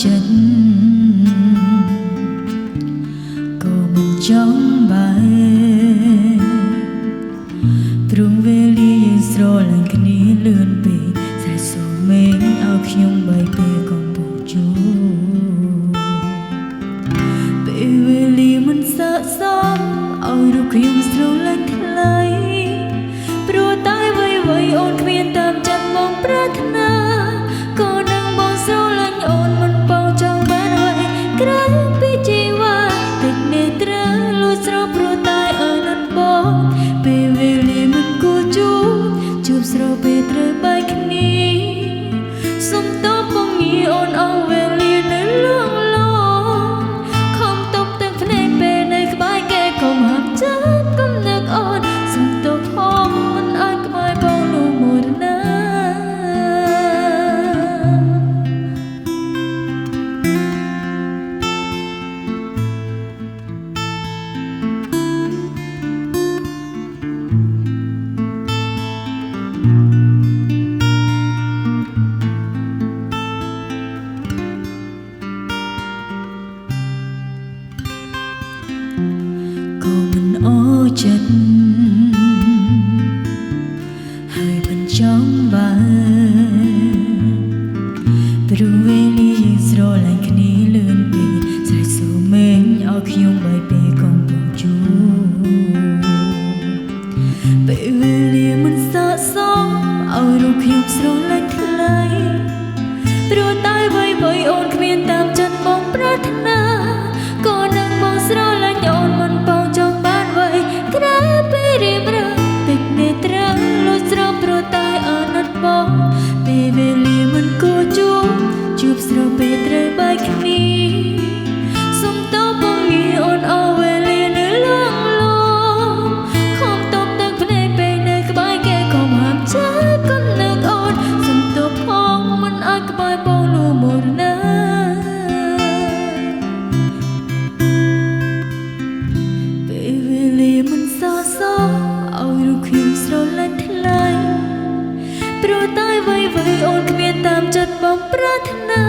ចិត្តក៏មិនចង់បែរព្រោះវេលាយើងស្រលាញ់គ្នាលឿនពេកស្រែសូមមេឃឲ្យខ្ញុំបីពេលកំពុងជួបពេលវេលាមិនស័ក្តិសមឲ្យរូបខ្ញុំស្រលាញ់ថ្លៃព្រោះតែអ្វីៗអូនគ្មានតាមចិត្តមកប្រាថ្នាក៏នឹងបងស្រលាញ់អូនមិនបងចង់បានហើយក្រៅពីជីវ៉ាតិចនេះត្រូវលួចស្រោបព្រោះតែអាណិតបងពេលវេលាមិនគួរជួបស្រោបពេលត្រូវបែកគ្នាសុំតបបងងាអូនអស់វេលានៅលងលងខំតបទាំងភ្នែកពេលនៅក្បែរគេកុំហាប់ចិត្តកុំនឹកអូនសុំតបផងមិនអាចក្បែរបងនោះមួយណាចិត្តហើយមិនចង់បែរព្រោះវេលាយើងស្រលាញ់គ្នាលឿនពេកស្រែសូមមេឃឲ្យខ្ញុំបីពេលកំពុងជួបពេលវេលាមិនស័ក្តិសមឲ្យរូបខ្ញុំស្រលាញ់ថ្លៃព្រោះតែអ្វីៗអូនគ្មានតាមចិត្តបងប្រាថ្នាក៏នឹងបងស្រលាញ់អូនមិនបងចង់បានអ្វីក្រៅពីរៀបរាប់តិចនេះត្រូវលួចស្រោបព្រោះតែអាណិតបងពេលវេលាមិនគួរជួបស្រោបពេលត្រូវបែកគ្នាសុំតបបងងាអូនអស់វេលានៅលងលងខំតបទឹកភ្នែកពេលនៅក្បែរគេកុំហាមចិត្តកុំនឹកអូនសុំតបផងមិនអាចក្បែរបងនោះមួយណាពេលវេលាមិនស័ក្តិសមឲ្យរូបខ្ញុំស្រលាញ់ថ្លៃព្រោះតែអ្វីៗអូនគ្មានតាមចិត្តបងប្រាថ្នា